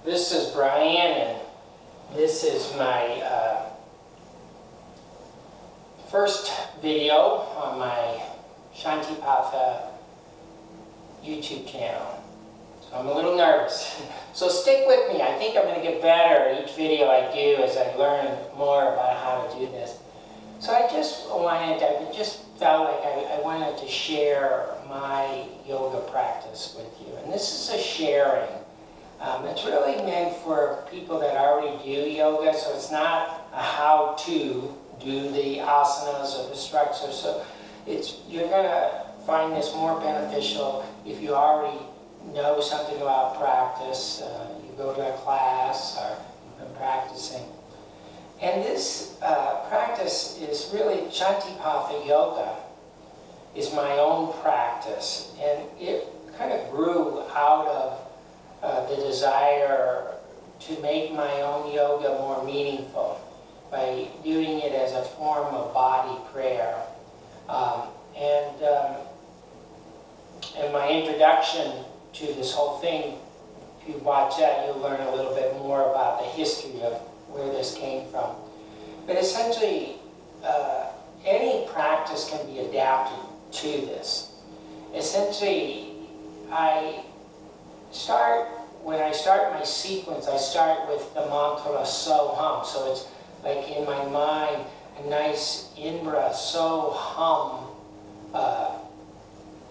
This is Brian, and this is my first video on my Shanti Patha YouTube channel. So I'm a little nervous. So stick with me. I think I'm going to get better each video I do as I learn more about how to do this. So I just felt like I wanted to share my yoga practice with you. And this is a sharing. It's really meant for people that already do yoga, so it's not a how-to do the asanas or the structure. So you're going to find this more beneficial if you already know something about practice, you go to a class, or you've been practicing. And this practice is really Shanti Patha yoga is my own practice, and it kind of grew out of the desire to make my own yoga more meaningful by doing it as a form of body prayer. And my introduction to this whole thing, if you watch that, you'll learn a little bit more about the history of where this came from. But essentially, any practice can be adapted to this. Essentially, when I start my sequence, I start with the mantra so hum. So it's like in my mind, a nice in-breath, so hum,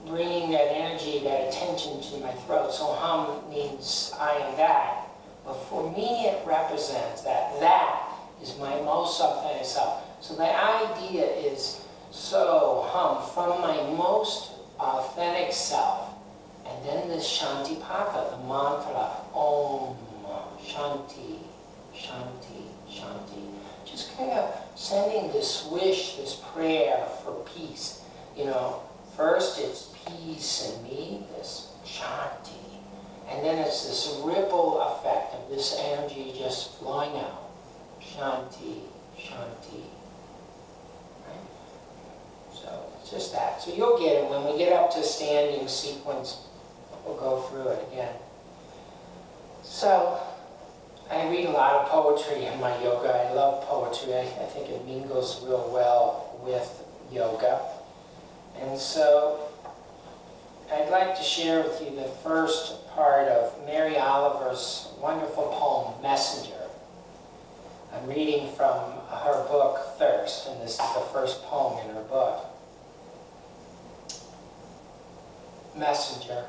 bringing that energy, that attention to my throat. So hum means I am that. But for me, it represents that is my most authentic self. So the idea is so hum from my most authentic self. And then this Shanti Patha, the mantra, Om Shanti, Shanti, Shanti. Just kind of sending this wish, this prayer for peace. You know, first it's peace in me, this Shanti. And then it's this ripple effect of this energy just flowing out. Shanti, Shanti. Right? So it's just that. So you'll get it when we get up to standing sequence. We'll go through it again. So I read a lot of poetry in my yoga. I love poetry. I think it mingles real well with yoga. And so I'd like to share with you the first part of Mary Oliver's wonderful poem, Messenger. I'm reading from her book, Thirst, and this is the first poem in her book. Messenger.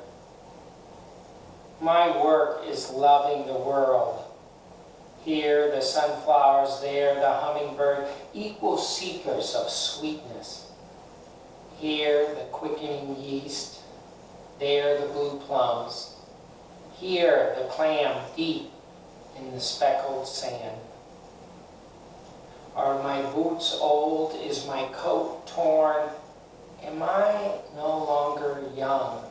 My work is loving the world. Here the sunflowers, there the hummingbird, equal seekers of sweetness. Here the quickening yeast, there the blue plums. Here the clam deep in the speckled sand. Are my boots old? Is my coat torn? Am I no longer young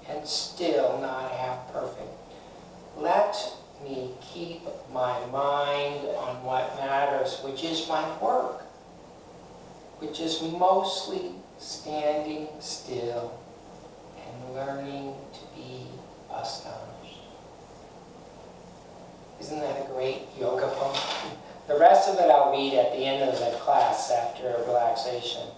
and still not half perfect? Let me keep my mind on what matters, which is my work, which is mostly standing still and learning to be astonished. Isn't that a great yoga poem? The rest of it I'll read at the end of the class after relaxation.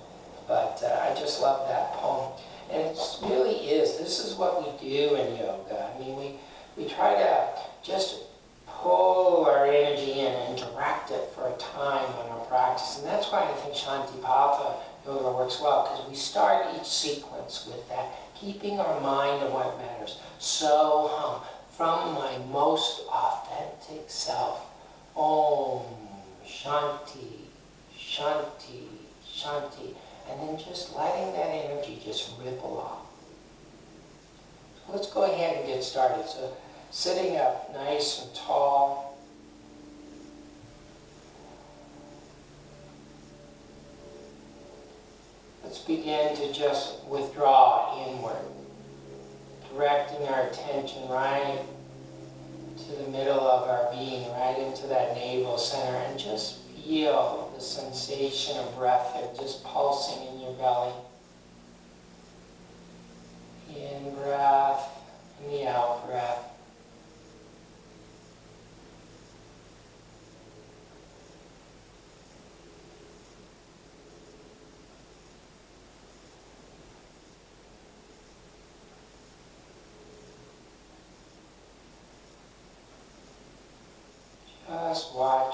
But I just love that poem. And it really is, this is what we do in yoga. I mean, we try to just pull our energy in and direct it for a time on our practice. And that's why I think Shanti Patha yoga works well, because we start each sequence with that, keeping our mind on what matters. So hum, from my most authentic self. Om Shanti, Shanti, Shanti. And then just letting that energy just ripple off. So let's go ahead and get started. So sitting up nice and tall. Let's begin to just withdraw inward, directing our attention right to the middle of our being, right into that navel center, and just feel the sensation of breath there, just pulsing in your belly. In breath, and the out breath.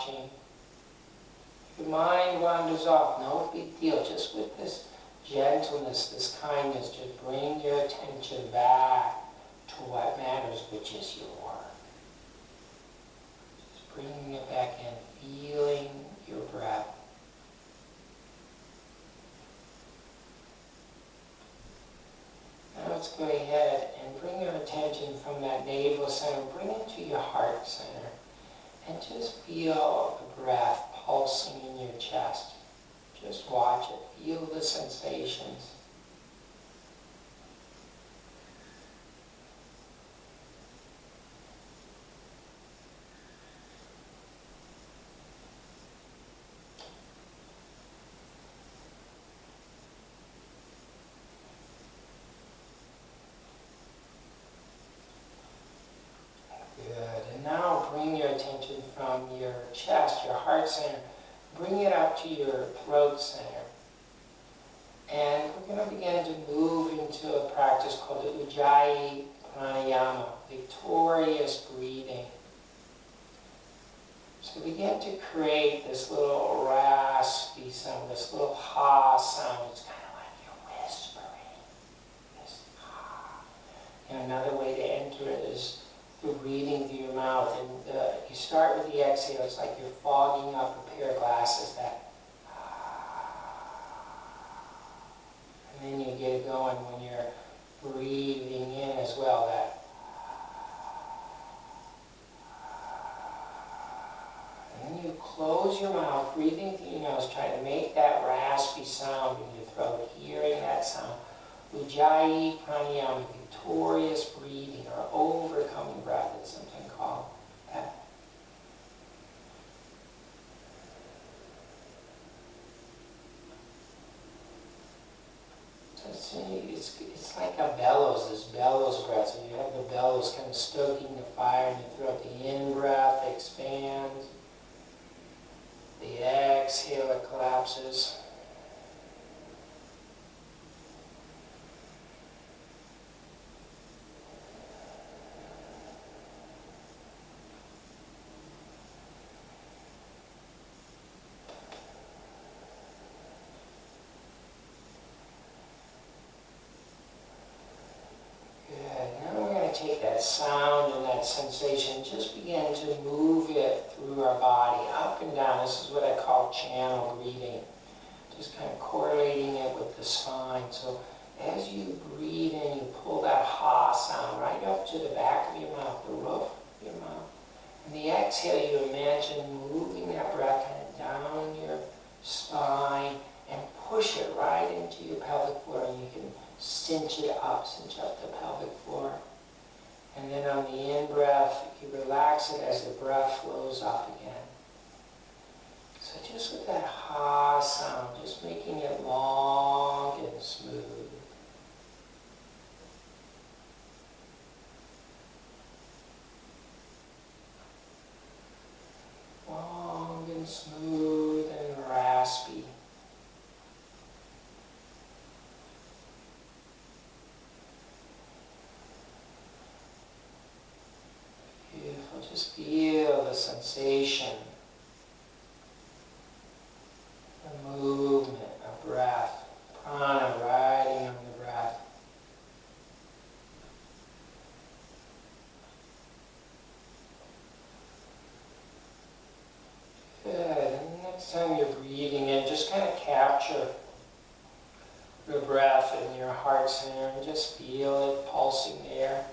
watching. Your mind wanders off, no big deal. Just with this gentleness, this kindness, just bring your attention back to what matters, which is your work. Just bringing it back in, feeling your breath. Now let's go ahead and bring your attention from that navel center, bring it to your heart center, and just feel the breath pulsing in your chest. Just watch it, feel the sensations. Now bring your attention from your chest, your heart center, bring it up to your throat center. And we're going to begin to move into a practice called the Ujjayi Pranayama, victorious breathing. So begin to create this little raspy sound, this little ha sound. It's kind of like you're whispering. This ha. And another way to enter it is through breathing through your mouth, and you start with the exhale. It's like you're fogging up a pair of glasses. And then you get it going when you're breathing in as well. And then you close your mouth, breathing through your nose, trying to make that raspy sound in your throat, hearing that sound. Ujjayi Pranayama, victorious breathing, or overcoming breath, it's something called that. So it's like a bellows, this bellows breath. So you have the bellows kind of stoking the fire in your throat. The in-breath expands. The exhale, it collapses. Take that sound and that sensation, just begin to move it through our body, up and down. This is what I call channel breathing. Just kind of correlating it with the spine. So as you breathe in, you pull that ha sound right up to the back of your mouth, the roof of your mouth. And the exhale, you imagine moving that breath kind of down your spine and push it right into your pelvic floor. And you can cinch up the pelvic floor. And then on the in-breath, you relax it as the breath flows up again. So just with that ha sound, just making it long and smooth. Long and smooth and raspy. Just feel the sensation, the movement of breath, prana riding on the breath. Good. And next time you're breathing in, just kind of capture your breath in your heart center and just feel it pulsing there.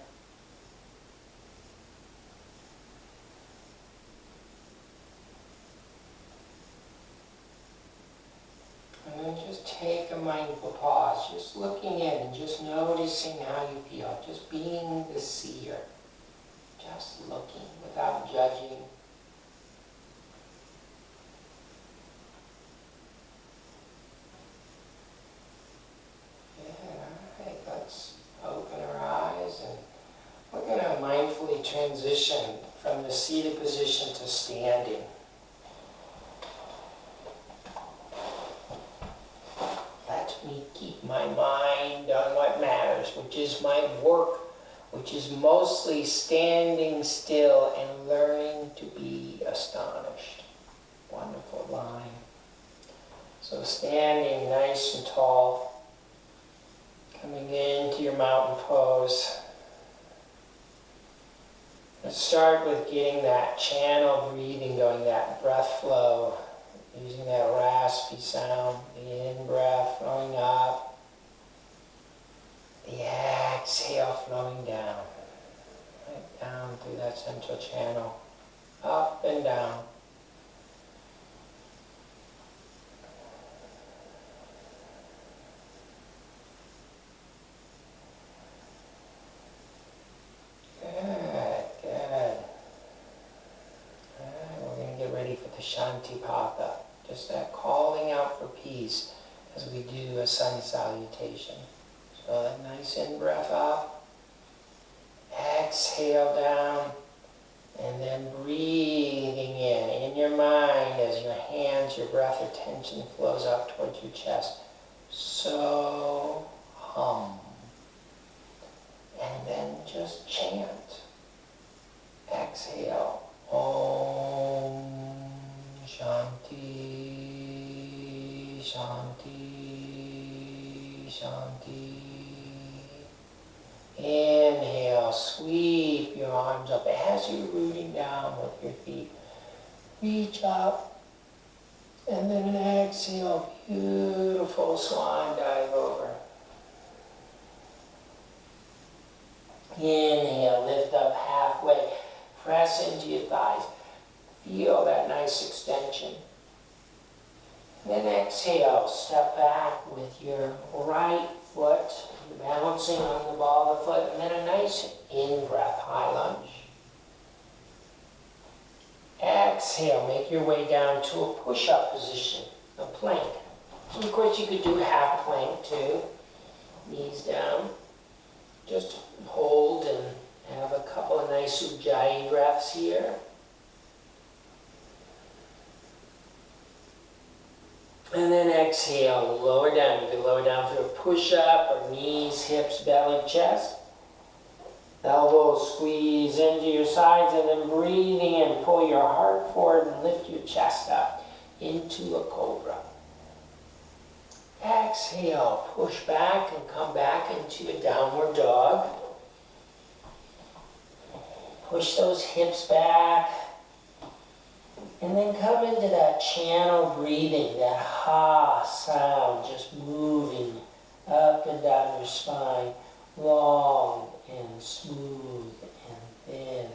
And then just take a mindful pause, just looking in and just noticing how you feel, just being the seer, just looking without judging. Yeah, alright, let's open our eyes and we're going to mindfully transition from the seated position to standing. Me keep my mind on what matters, which is my work, which is mostly standing still and learning to be astonished. Wonderful line. So standing nice and tall, coming into your mountain pose. Let's start with getting that channel breathing going, that breath flow, using that raspy sound. The in-breath flowing up, the exhale flowing down, right down through that central channel, up and down. Shanti Patha, just that calling out for peace as we do a sun salutation. So that nice in-breath up, exhale down, and then breathing in your mind as your hands, your breath, your tension flows up towards your chest. So hum. And then just chant. Exhale. Om. Shanti, Shanti, Shanti. Inhale, sweep your arms up as you're rooting down with your feet. Reach up, and then an exhale, beautiful swan dive over. Inhale, lift up halfway, press into your thighs. Feel that nice extension. Then exhale, step back with your right foot. You're balancing on the ball of the foot. And then a nice in-breath, high lunge. Exhale, make your way down to a push-up position, a plank. And of course, you could do half plank too. Knees down. Just hold and have a couple of nice ujjayi breaths here. And then exhale, lower down. You can lower down through a push-up or knees, hips, belly, chest. Elbows squeeze into your sides and then breathing in. Pull your heart forward and lift your chest up into a cobra. Exhale, push back and come back into a downward dog. Push those hips back. And then come into that channel breathing, that ha sound, just moving up and down your spine, long and smooth and thin.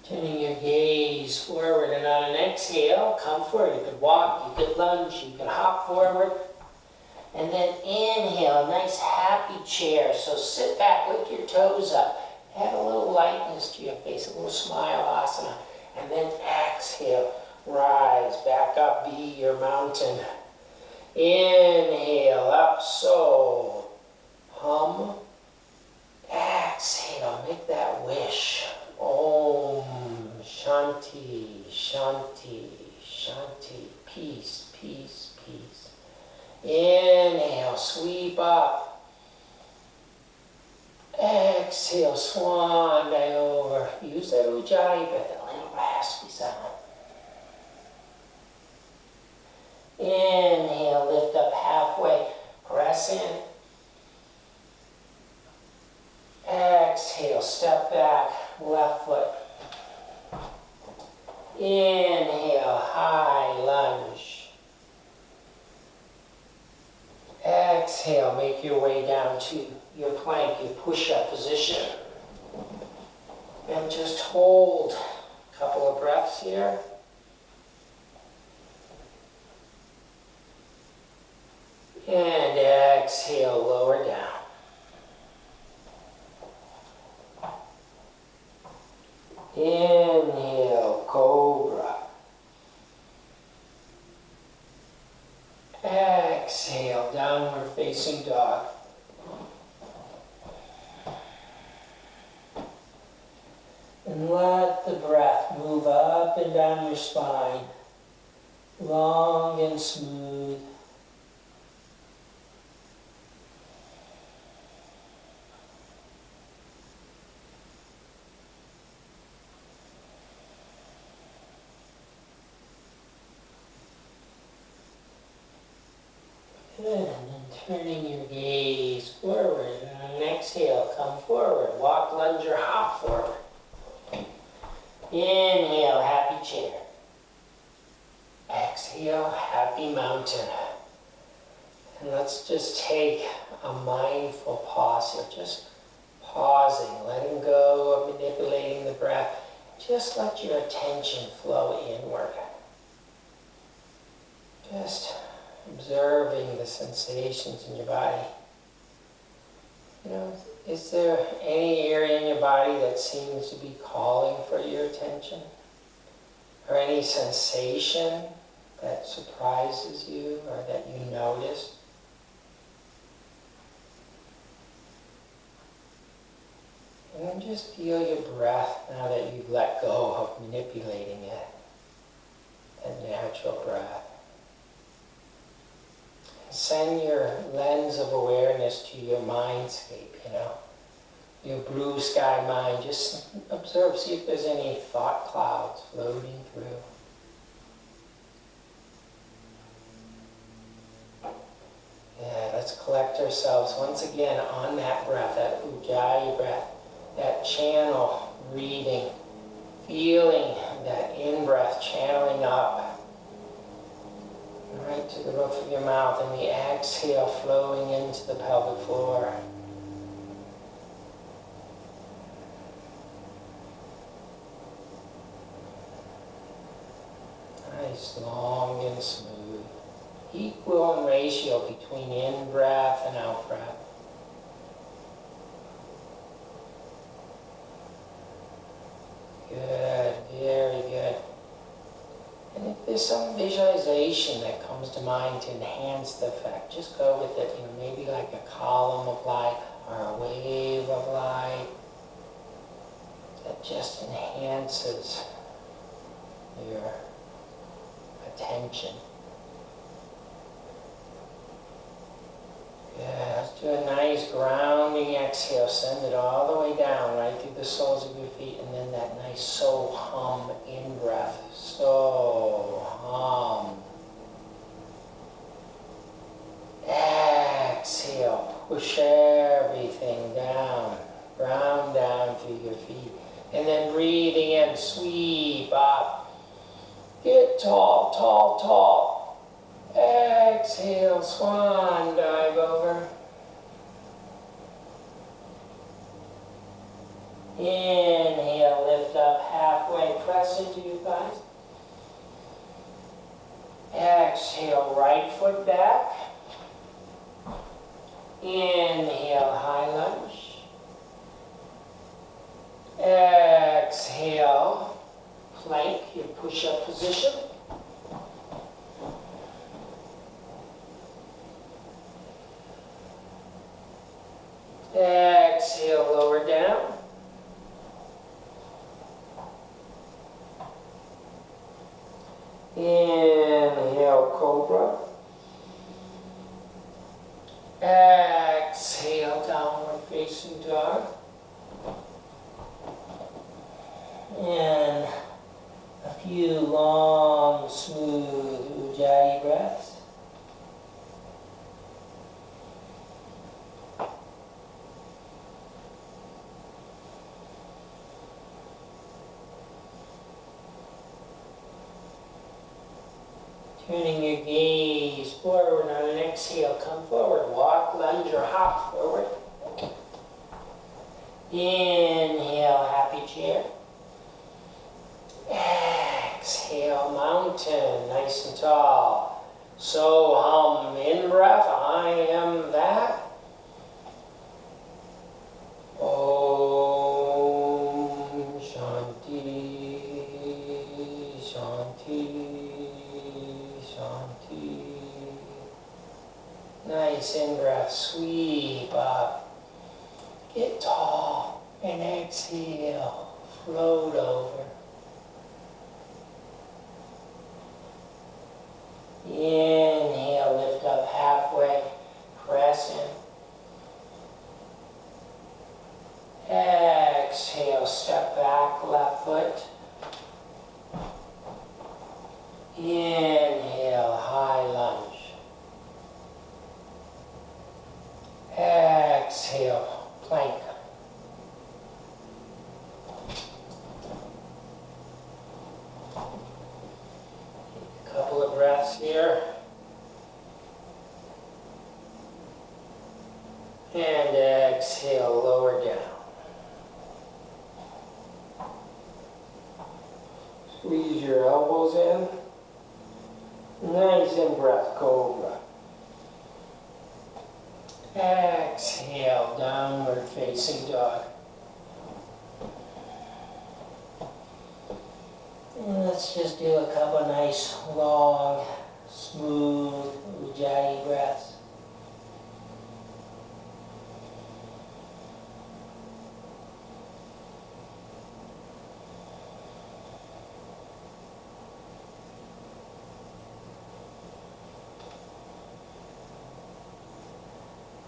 Turning your gaze forward, and on an exhale, come forward. You could walk, you could lunge, you could hop forward. And then inhale, a nice happy chair. So sit back, lift your toes up. Add a little lightness to your face, a little smile asana. And then exhale, rise back up, be your mountain. Inhale, up, so hum. Exhale, make that wish. Om Shanti, Shanti, Shanti. Peace, peace, peace. Inhale, sweep up. Exhale, swan dive over. Use that ujjayi breath, a little raspy sound. Inhale, lift up halfway. Press in. Exhale, step back, left foot. Inhale, high lunge. Exhale, make your way down to your plank, your push-up position. And just hold a couple of breaths here. And exhale, lower down. Inhale, cobra. Exhale, downward facing dog. And let the breath move up and down your spine, long and smooth. Good, and then turning your gaze forward. On an exhale, come forward. Walk, lunge, or hop forward. Inhale, happy chair. Exhale, happy mountain. And let's just take a mindful pause here. Just pausing, letting go of manipulating the breath. Just let your attention flow inward. Just observing the sensations in your body. You know, is there any area in your body that seems to be calling for your attention? Or any sensation that surprises you or that you notice? And then just feel your breath now that you've let go of manipulating it. That natural breath. Send your lens of awareness to your mindscape, your blue sky mind. Just observe, see if there's any thought clouds floating through. Yeah, let's collect ourselves once again on that breath, that ujjayi breath, that channel breathing, feeling that in-breath channeling up right to the roof of your mouth, and the exhale flowing into the pelvic floor. Nice, long and smooth. Equal in ratio between in-breath and out-breath. Good, very good. And if there's some visualization that comes to mind to enhance the effect, just go with it. Maybe like a column of light or a wave of light that just enhances your attention. Yeah, let's do a nice grounding exhale. Send it all the way down, right through the soles of your feet, and then that nice so hum in breath. So hum. Exhale. Push everything down. Ground down through your feet. And then breathing in, sweep up. Get tall, tall, tall. Exhale, swan dive over. Inhale, lift up halfway, press into your thighs. Exhale, right foot back. Inhale, high lunge. Exhale, plank, your push-up position. Exhale, lower down. Inhale, cobra. Exhale, downward facing dog. And a few long, smooth ujjayi breaths. Turning your gaze forward on an exhale, come forward, walk, lunge, or hop forward. Inhale, happy chair. Exhale, mountain, nice and tall. So hum, in breath, I am that. Om Shanti, Shanti. Shanti. Nice in-breath, sweep up. Get tall and exhale, float over. Inhale, lift up halfway, press in. Exhale, step back, left foot. Inhale, high lunge. breaths here. And exhale, lower down. Squeeze your elbows in. Nice in-breath, cobra. Exhale, downward facing dog. And let's just do a couple nice, long, smooth, ujjayi breaths.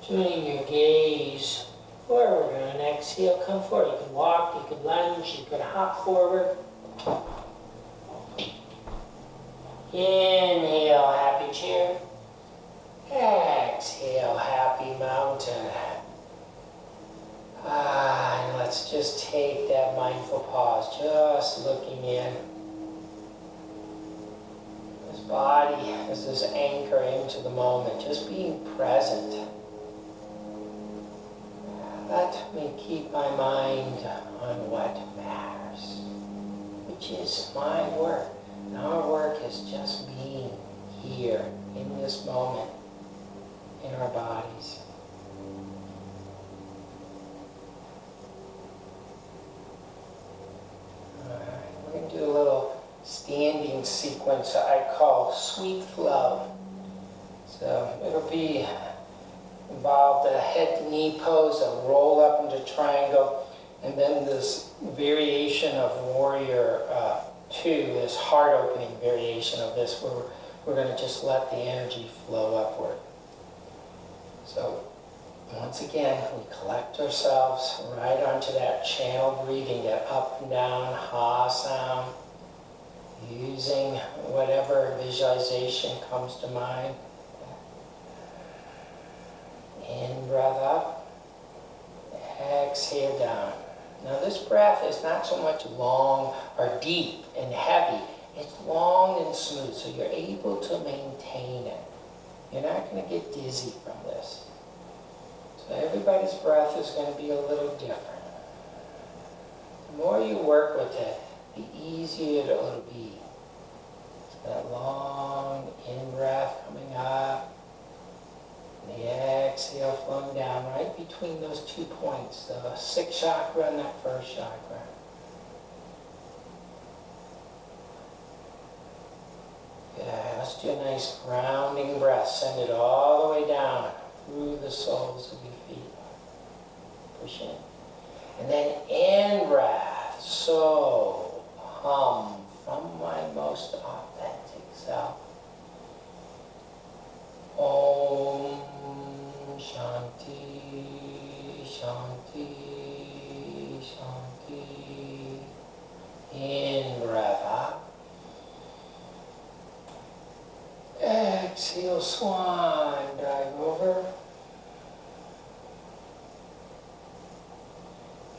Turning your gaze forward on an exhale, come forward. You can walk, you can lunge, you can hop forward. Inhale, happy chair. Exhale, happy mountain. And let's just take that mindful pause, just looking in. This body is this anchor into the moment, just being present. Let me keep my mind on what matters, which is my work. And our work is just being here in this moment, in our bodies. Alright, we're going to do a little standing sequence I call sweet flow. So it'll be involve the head to knee pose, a roll up into triangle, and then this variation of warrior 2, this heart opening variation of this, where we're going to just let the energy flow upward. So once again, we collect ourselves right onto that channel breathing, that up and down ha sound, using whatever visualization comes to mind. In breath up, exhale down. Now this breath is not so much long or deep and heavy, it's long and smooth, so you're able to maintain it. You're not going to get dizzy from this. So everybody's breath is going to be a little different. The more you work with it, the easier it'll be. So that long in-breath coming up, the exhale flowing down right between those 2 points, the 6th chakra and that 1st chakra. Good. Let's do a nice grounding breath. Send it all the way down through the soles of your feet. Push in. And then in breath. So hum from my most authentic self. Om Shanti, Shanti, Shanti. In breath up. Exhale, swan, dive over.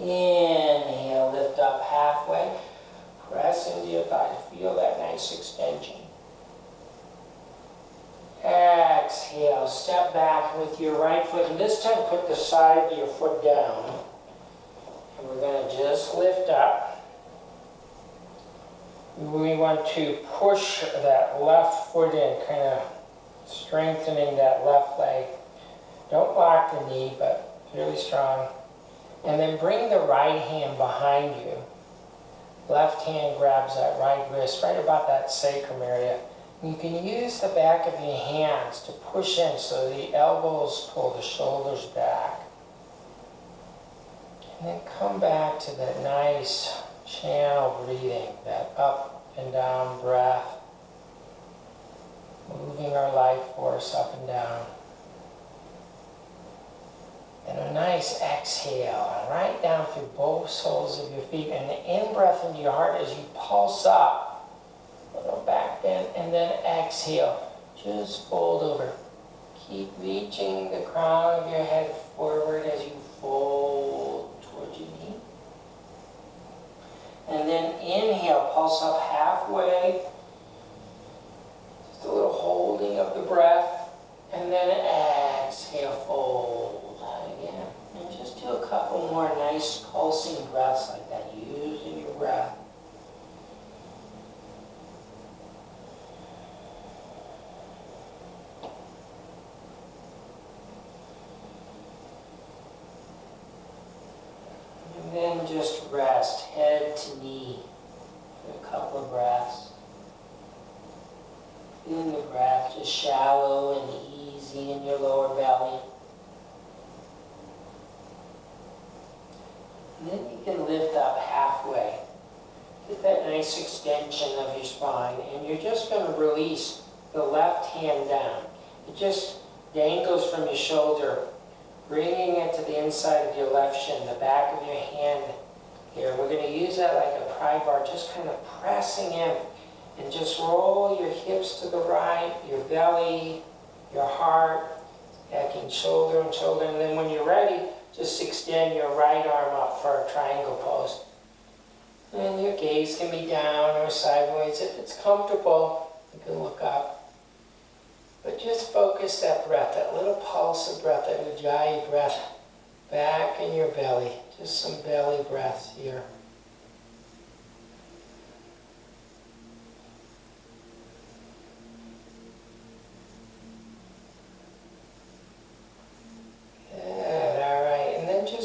Inhale, lift up halfway. Press into your thigh. Feel that nice extension. Exhale, step back with your right foot, and this time put the side of your foot down. And we're going to just lift up. We want to push that left foot in, kind of strengthening that left leg. Don't lock the knee, but really strong. And then bring the right hand behind you. Left hand grabs that right wrist, right about that sacrum area. You can use the back of your hands to push in so the elbows pull the shoulders back. And then come back to that nice channel breathing, that up and down breath. Moving our life force up and down. And a nice exhale, right down through both soles of your feet. And the in-breath into your heart as you pulse up. Little back bend, and then exhale. Just fold over. Keep reaching the crown of your head forward as you fold towards your knee. And then inhale, pulse up halfway. Just a breath, and then exhale, fold again. And just do a couple more nice pulsing breaths like that, using your breath. And then just rest, head to knee, for a couple of breaths. Feeling the breath just shallow and easy in your lower belly. And then you can lift up halfway. Get that nice extension of your spine, and you're just going to release the left hand down. It just dangles from your shoulder, bringing it to the inside of your left shin, the back of your hand here. We're going to use that like a pry bar, just kind of pressing in. And just roll your hips to the right, your belly, your heart, back in shoulder and shoulder. And then when you're ready, just extend your right arm up for a triangle pose. And your gaze can be down or sideways. If it's comfortable, you can look up. But just focus that breath, that little pulse of breath, that ujjayi breath, back in your belly. Just some belly breaths here.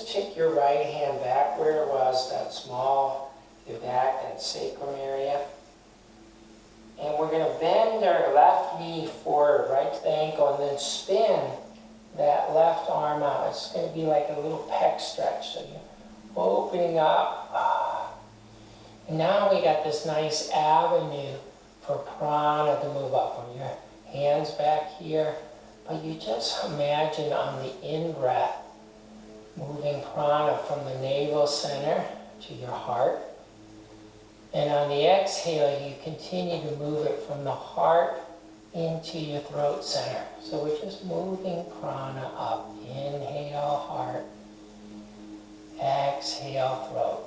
Take your right hand back where it was, that small, your back, that sacrum area. And we're going to bend our left knee forward, right to the ankle, and then spin that left arm out. It's going to be like a little pec stretch. So you're opening up. And now we got this nice avenue for prana to move up. When your hands back here, but you just imagine on the in-breath, moving prana from the navel center to your heart. And on the exhale, you continue to move it from the heart into your throat center. So we're just moving prana up. Inhale, heart. Exhale, throat.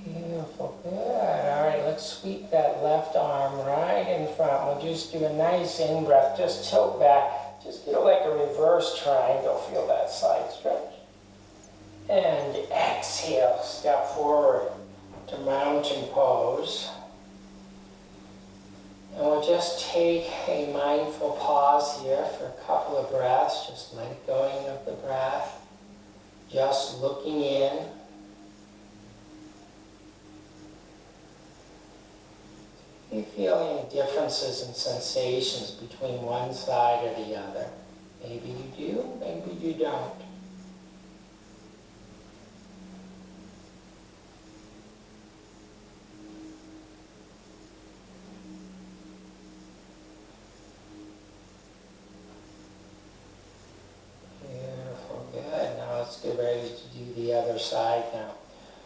Beautiful, good. All right, let's sweep that left arm right in front. We'll just do a nice in-breath. Just tilt back. Just get like a reverse triangle. Feel that side stretch. And exhale, step forward to mountain pose. And we'll just take a mindful pause here for a couple of breaths. Just let going of the breath. Just looking in. You feel any differences in sensations between one side or the other? Maybe you do, maybe you don't. Beautiful, good. Now let's get ready to do the other side now.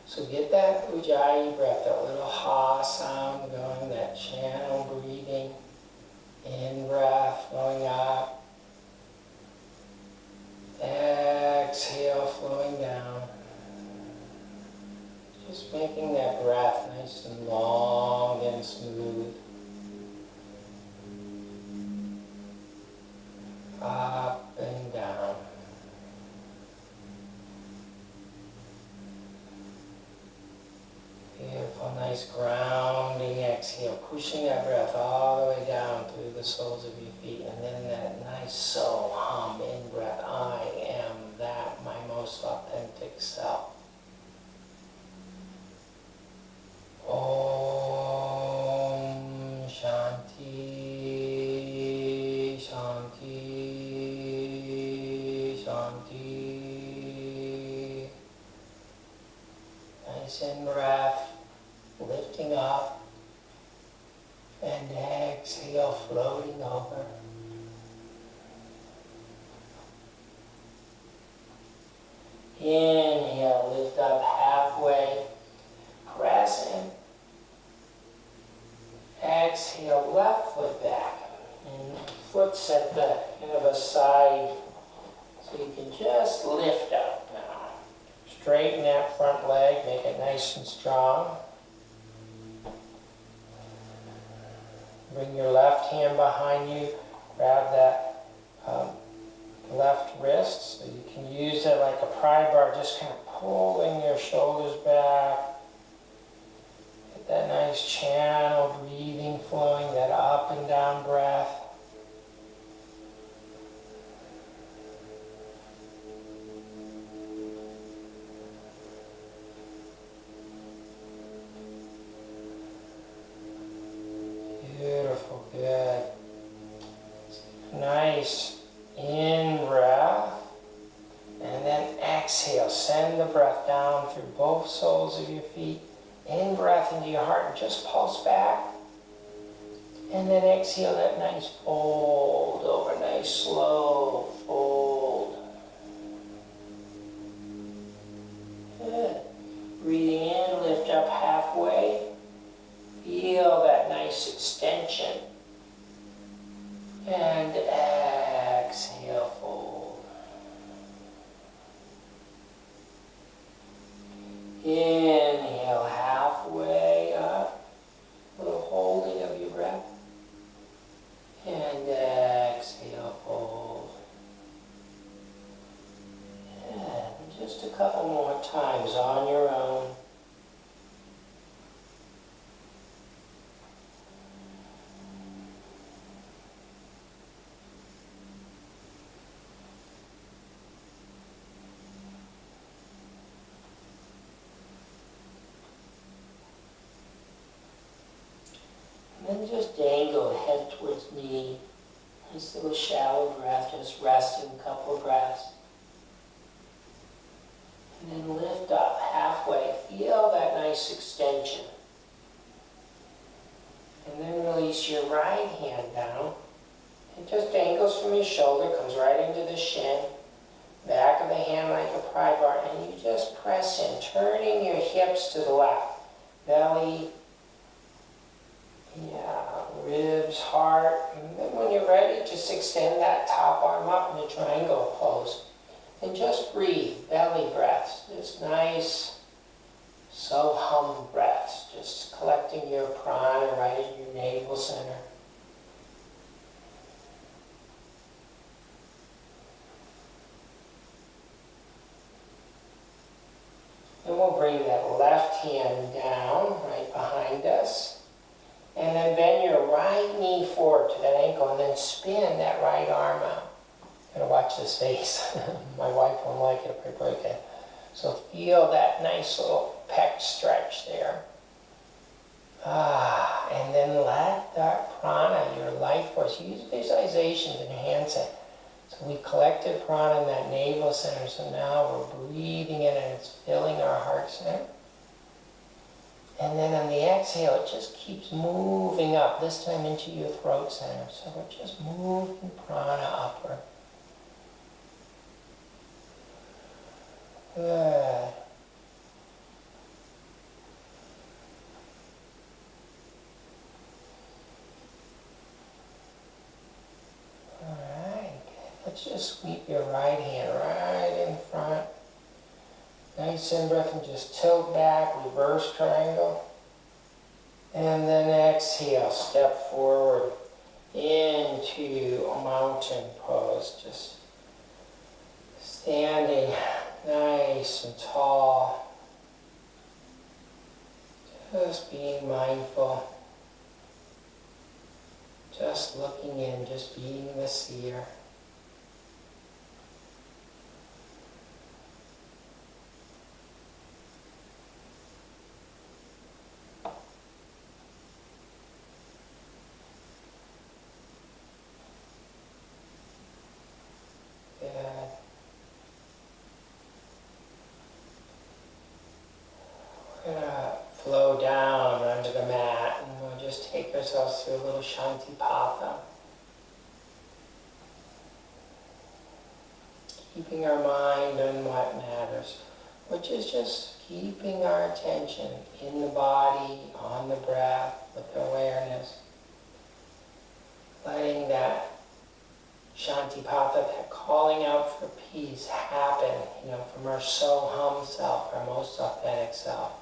So get that ujjayi breath, that little ha sound going, that channel breathing, in breath flowing up, exhale flowing down. Just making that breath nice and long and smooth. Up and down. Beautiful, nice grounding exhale, pushing that breath all the way down through the soles of your feet, and then that nice so hum in breath. I am that, my most authentic self. Om Shanti, Shanti, Shanti. Nice in breath. Lifting up, and exhale, floating over. Inhale, lift up halfway, press in. Exhale, left foot back, and foot's at the end of a side So you can just lift up now. Straighten that front leg, make it nice and strong. Bring your left hand behind you, grab that left wrist, so you can use it like a pry bar, just kind of pulling your shoulders back. Get that nice channel breathing flowing, that up and down breath. Beautiful, good. Nice in breath, and then exhale. Send the breath down through both soles of your feet. In breath into your heart, and just pulse back. And then exhale that nice fold over, nice slow fold. Good. Breathing in, lift up halfway. Feel that nice extension. And exhale, fold. Inhale, halfway up. A little holding of your breath. And exhale, fold. And just a couple more times on your own. And then just dangle head towards knee. Nice little shallow breath, just resting a couple of breaths. And then lift up halfway. Feel that nice extension. And then release your right hand down. It just dangles from your shoulder, comes right into the shin. Back of the hand like a pry bar. And you just press in, turning your hips to the left. Belly. Yeah, ribs, heart, and then when you're ready, just extend that top arm up in a triangle pose. And just breathe, belly breaths, just nice, so hum breaths, just collecting your prana right in your navel center. And we'll bring that left hand down right behind us. And then bend your right knee forward to that ankle and then spin that right arm out. Gotta watch this face. My wife won't like it if I break it. So feel that nice little pec stretch there. And then let that prana, your life force, use visualization to enhance it. So we collected prana in that navel center, so now we're breathing in and it's filling our heart center. And then on the exhale, it just keeps moving up, this time into your throat center. So we're just moving prana upward. Good. All right. Let's just sweep your right hand right in front. Nice in breath and just tilt back, reverse triangle. And then exhale, step forward into a mountain pose. Just standing nice and tall. Just being mindful. Just looking in, just being the seer. We're going to flow down onto the mat and we'll just take ourselves through a little Shanti Patha. Keeping our mind on what matters, which is just keeping our attention in the body, on the breath, with awareness. Letting that Shanti Patha, that calling out for peace happen, from our so-hum self, our most authentic self.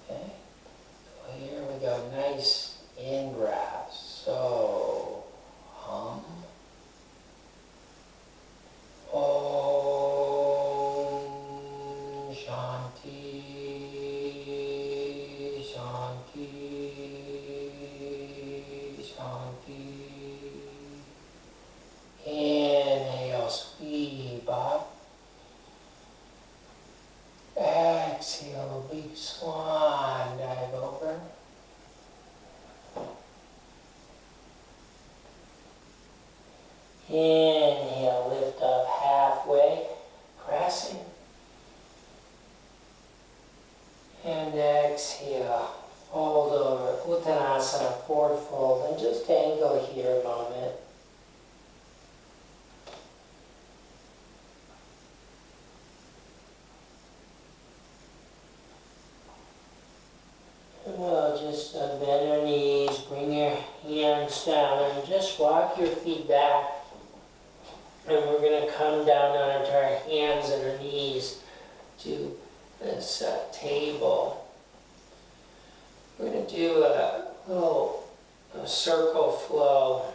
Okay? So here we go. Nice in-breath. So, hum. Om Shanti, Shanti, Shanti. Inhale, sweep up. Exhale, big swan dive over. Inhale, lift up halfway, pressing. And exhale, fold over, Uttanasana, forward fold, and just angle here a moment. And we'll just bend our knees, bring your hands down, and just walk your feet back. And we're going to come down onto our hands and our knees to this table. We're going to do a little circle flow,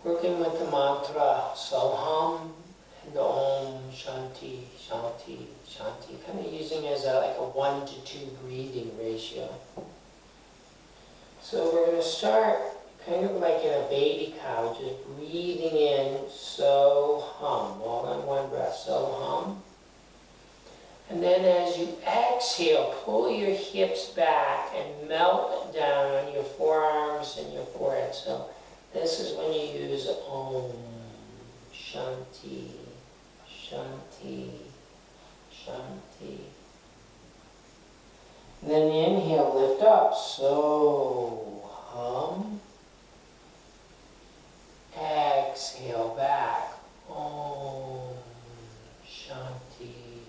working with the mantra So-hum and Om Shanti, Shanti, Shanti, kind of using as like a 1 to 2 breathing ratio. So we're going to start kind of like in a baby cow, just breathing in, So-hum, all in one breath, So-hum. And then as you exhale, pull your hips back and melt down on your forearms and your forehead. So this is when you use Om Shanti, Shanti, Shanti. And then inhale, lift up, So-hum. Exhale back, Om Shanti,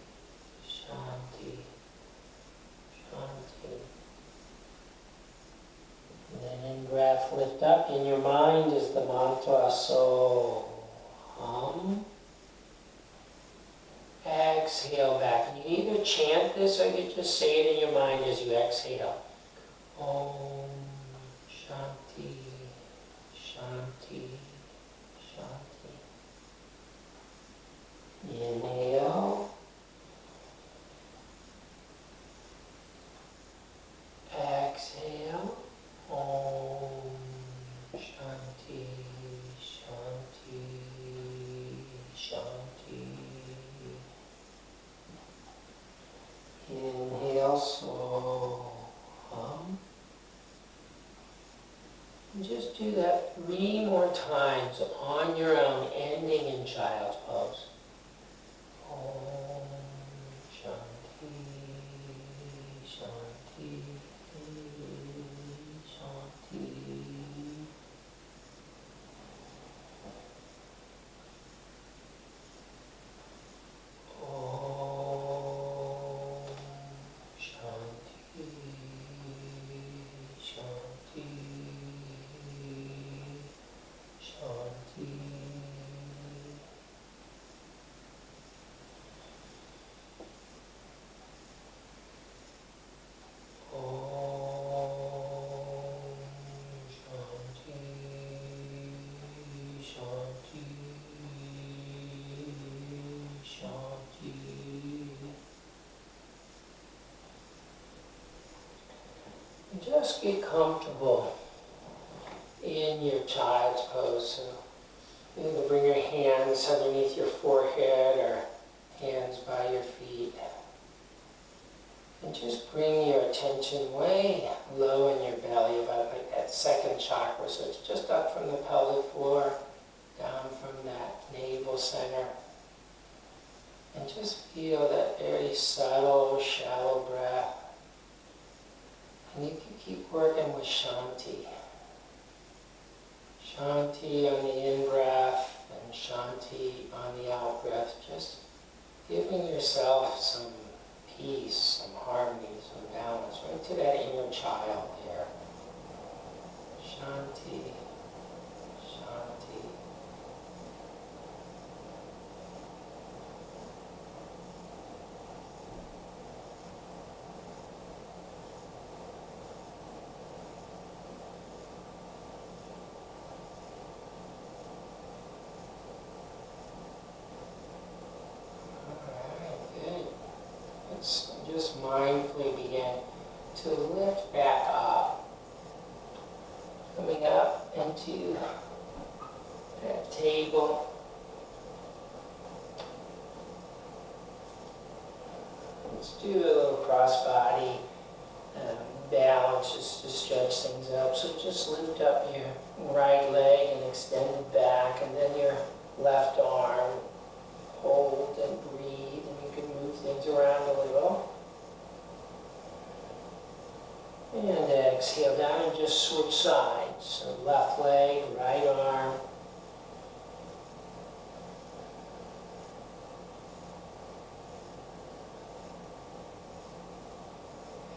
Shanti, Shanti. And then in breath, lift up. In your mind is the mantra So-hum. Exhale back. And you can either chant this or you just say it in your mind as you exhale. Om Shanti, Shanti, Shanti. Inhale. Exhale. Om Shanti, Shanti, Shanti. Inhale, So-hum. And just do that 3 more times on your own, ending in child's pose. Om Shanti, Shanti, Shanti. Om Shanti, Shanti, Shanti. Just get comfortable in your child's pose. So you can bring your hands underneath your forehead or hands by your feet. And just bring your attention way low in your belly, about like that second chakra. So it's just up from the pelvic floor, down from that navel center. And just feel that very subtle, shallow breath. And you can keep working with Shanti. Shanti on the in-breath and Shanti on the out-breath. Just giving yourself some peace, some harmony, some balance, right to that inner child there. Shanti, Shanti. into that table. Let's do a little crossbody balance just to stretch things up. So just lift up your right leg and extend it back, and then your left arm. Hold and breathe, and you can move things around a little. And exhale down and just switch sides. So left leg, right arm.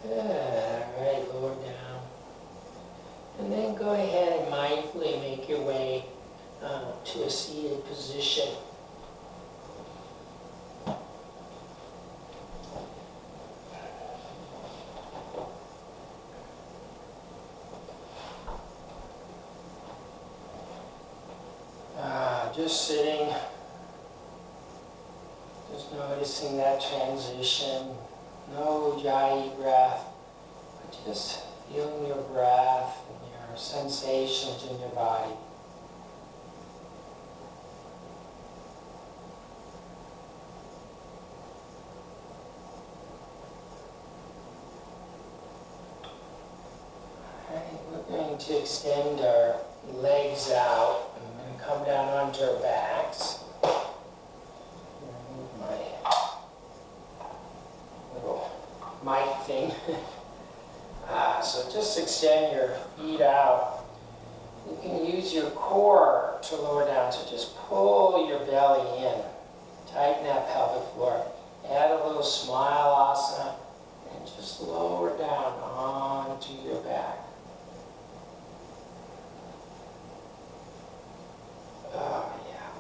Alright, lower down. And then go ahead and mindfully make your way to a seated position. Just sitting, just noticing that transition, no ujjayi breath, but just feeling your breath and your sensations in your body. Alright, we're going to extend our legs out. Come down onto our backs. Move my little mic thing. So just extend your feet out. You can use your core to lower down, so just pull your belly in. Tighten that pelvic floor. Add a little smile asana and just lower down onto your back. Oh, yeah.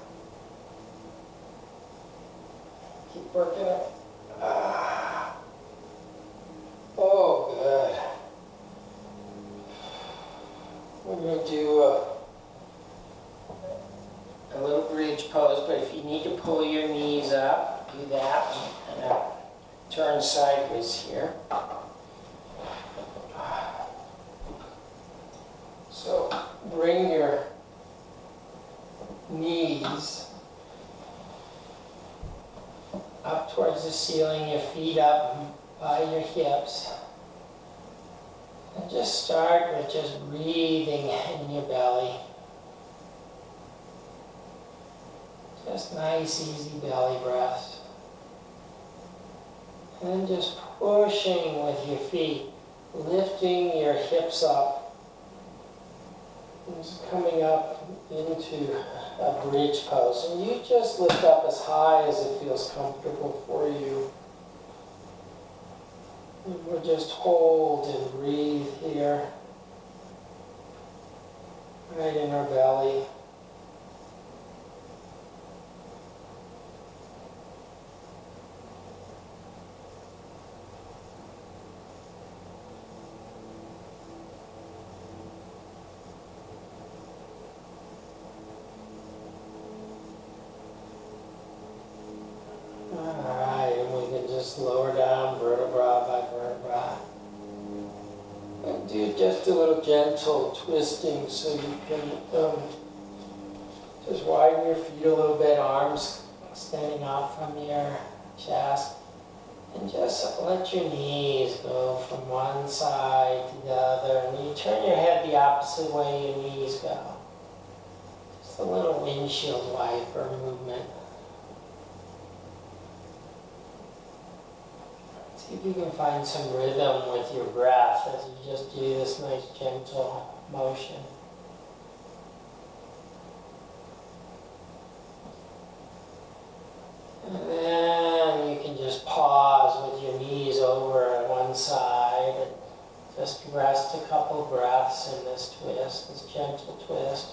Keep working it. Oh, good. We're going to do a little bridge pose, but if you need to pull your knees up, do that. And turn sideways here. So bring your knees up towards the ceiling, your feet up by your hips. And just start with just breathing in your belly. Just nice, easy belly breaths. And then just pushing with your feet, lifting your hips up. And just coming up into a bridge pose. And you just lift up as high as it feels comfortable for you. And we'll just hold and breathe here, right in our belly. Alright, and we can just lower down vertebra by vertebra. And do just a little gentle twisting so you can just widen your feet a little bit, arms extending out from your chest. And just let your knees go from one side to the other. And you turn your head the opposite way your knees go. Just a little windshield wiper movement. See if you can find some rhythm with your breath as you just do this nice gentle motion. And then you can just pause with your knees over at one side and just rest a couple breaths in this twist, this gentle twist.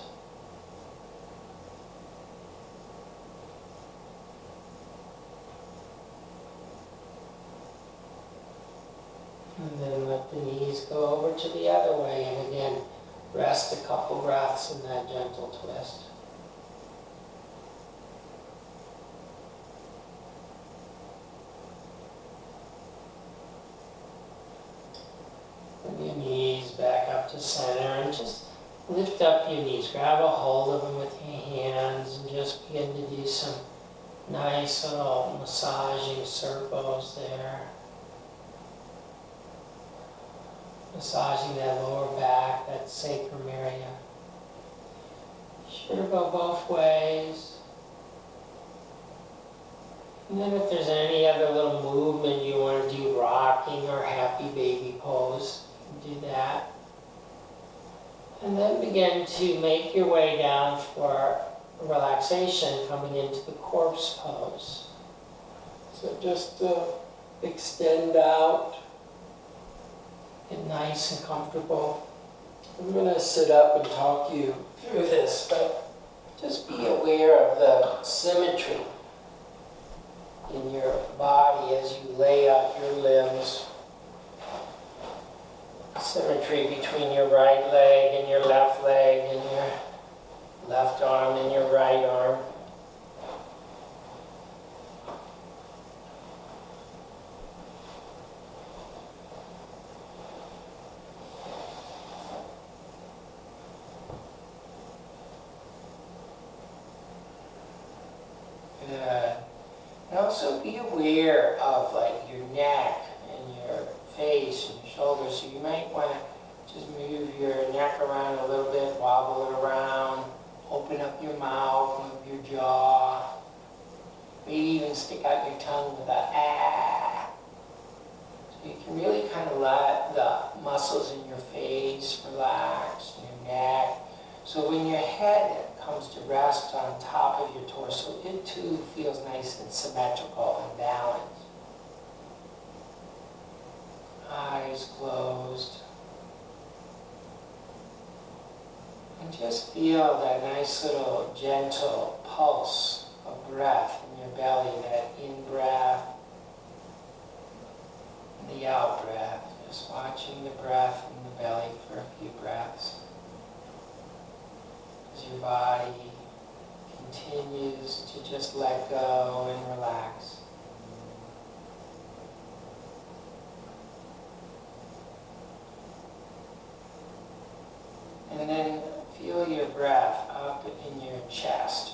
And then let the knees go over to the other way, and again, rest a couple breaths in that gentle twist. Bring your knees back up to center and just Lift up your knees, grab a hold of them with your hands and just begin to do some nice little massaging circles there. Massaging that lower back, that sacrum area. Sure to go both ways. And then if there's any other little movement you want to do, rocking or happy baby pose, you can do that. And then begin to make your way down for relaxation, coming into the corpse pose. So just extend out, get nice and comfortable. I'm going to sit up and talk you through this, but just be aware of the symmetry in your body as you lay out your limbs. Symmetry between your right leg and your left leg, and your left arm and your right arm. Good. And also be aware of like your neck and your face and your shoulders. So you might want to just move your neck around a little bit, wobble it around, open up your mouth, move your jaw. Maybe even stick out your tongue with a ah. So you can really kind of let the muscles in your face relax, your neck. So when your head comes to rest on top of your torso, it too feels nice and symmetrical and balanced. Eyes closed. And just feel that nice little gentle pulse of breath in your belly, that in-breath and the out-breath. Just watching the breath in the belly for a few breaths. As your body continues to just let go and relax. And then feel your breath up in your chest.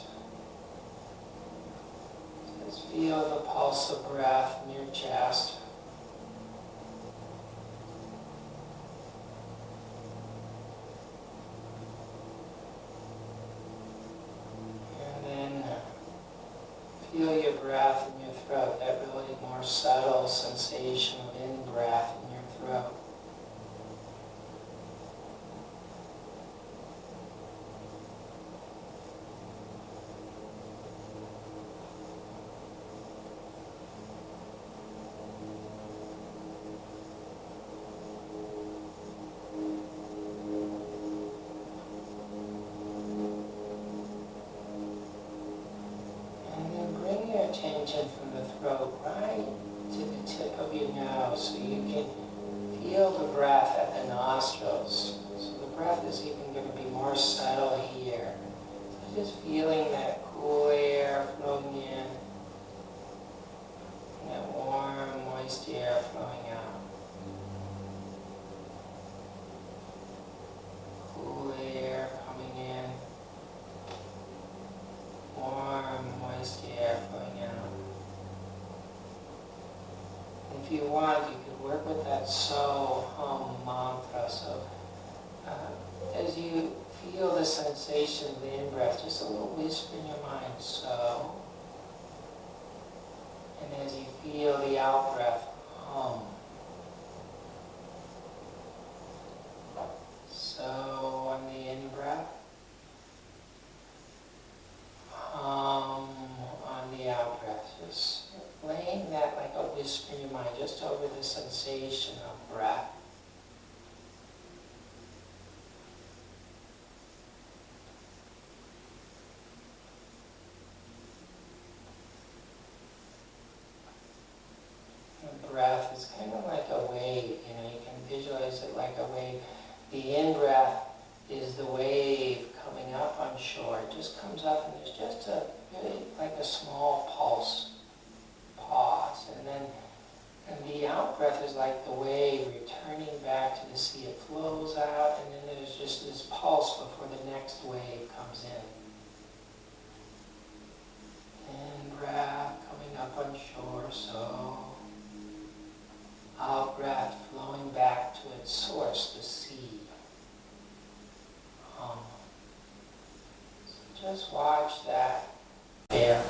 Just feel the pulse of breath in your chest. Feel your breath in your throat, that really more subtle sensation of in-breath in your throat. Attention from the throat right to the tip of your nose, so you can feel the breath at the nostrils. So the breath is even going to be more subtle here. So just feeling that cool air flowing in, and that warm, moist air flowing out. Cool air coming in. Warm, moist air flowing out. And if you want, you could work with that so, hum mantra. So as you feel the sensation of the in-breath, just a little whisper in your mind, so. And as you feel the out-breath, hum. So on the in-breath, hum on the out-breath. Just laying that like a whisper in your mind, just over the sensation of breath. The breath is kind of like a wave, you know, you can visualize it like a wave. The in-breath is the wave coming up on shore. It just comes up and there's just a really like a small pulse, pause, and then the out-breath is like the wave returning back to the sea. It flows out, and then there's just this pulse just watch that there.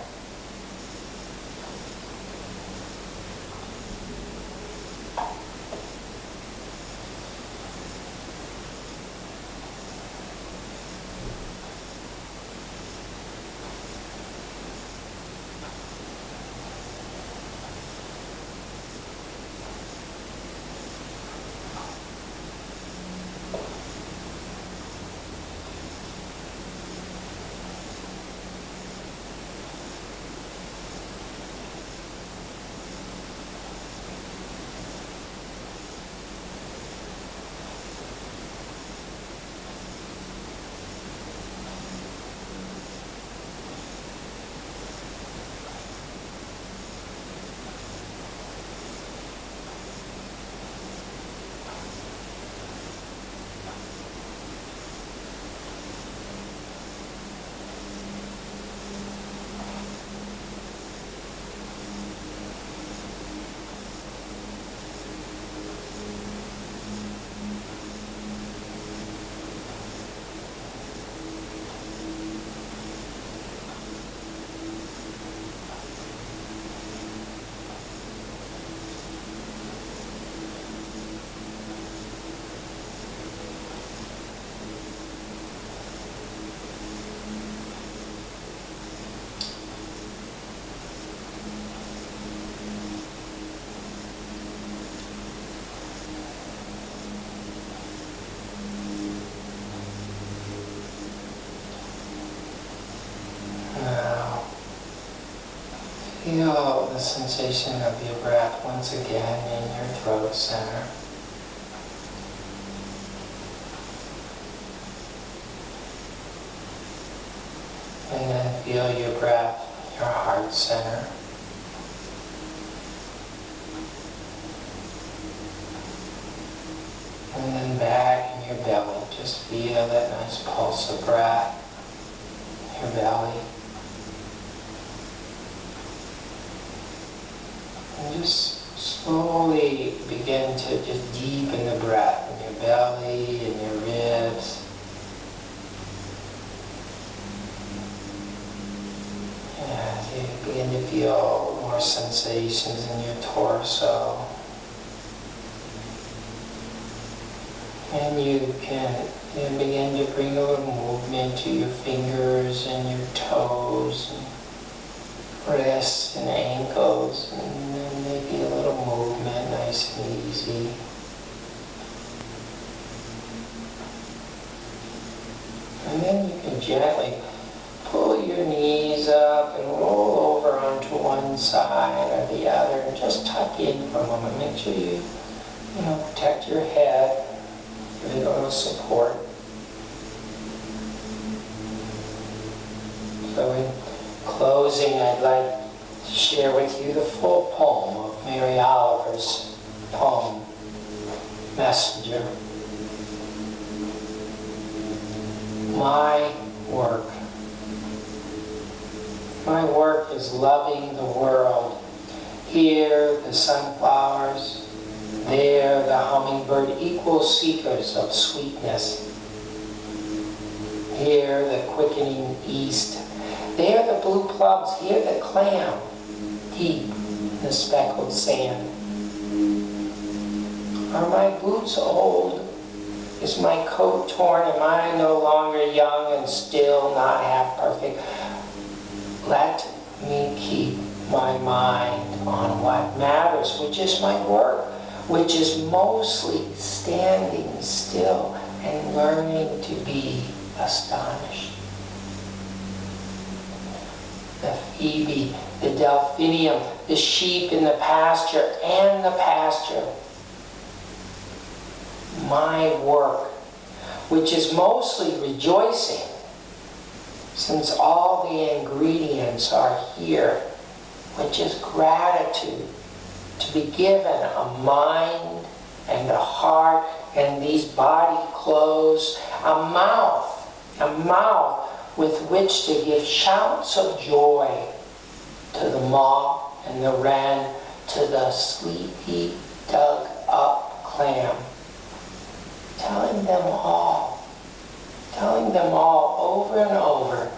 Feel the sensation of your breath once again in your throat center. And then feel your breath in your heart center. And then back in your belly. Just feel that nice pulse of breath in your belly. And just slowly begin to just deepen the breath in your belly and your ribs. And you begin to feel more sensations in your torso. And you can then begin to bring a little movement to your fingers and your toes, and wrists and ankles, and then maybe a little movement, nice and easy. And then you can gently pull your knees up and roll over onto one side or the other, and just tuck in for a moment. Make sure you protect your head. Give it a little support. So in closing, I'd like to share with you the full poem of Mary Oliver's poem, Messenger. My work. My work is loving the world. Here the sunflowers, there the hummingbird, equal seekers of sweetness. Here the quickening east, there the blue plums, here the clam, deep in the speckled sand. Are my boots old? Is my coat torn? Am I no longer young and still not half perfect? Let me keep my mind on what matters, which is my work, which is mostly standing still and learning to be astonished. The phoebe, the delphinium, the sheep in the pasture and the pasture. My work, which is mostly rejoicing, since all the ingredients are here, which is gratitude. To be given a mind and a heart and these body clothes, a mouth with which to give shouts of joy to the moth and the wren, to the sleepy dug up clam. Telling them all over and over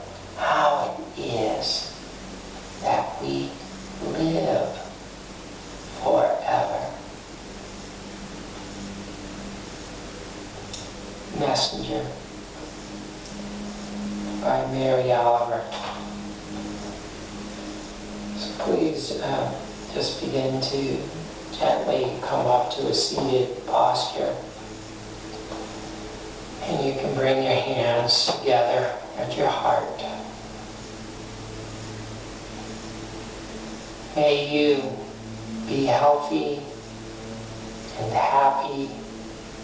by Mary Oliver. So please just begin to gently come up to a seated posture. And you can bring your hands together at your heart. May you be healthy and happy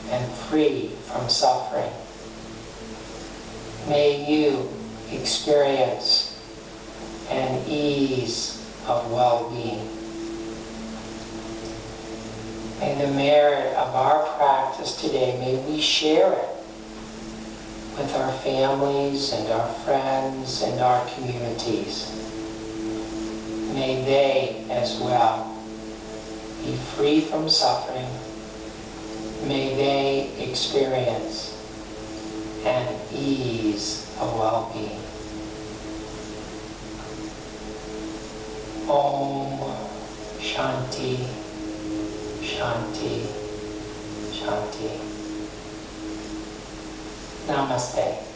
and free from suffering. May you experience an ease of well-being. May the merit of our practice today, may we share it with our families and our friends and our communities. May they as well be free from suffering. May they experience an ease of well-being. Om Shanti, Shanti, Shanti. Namaste.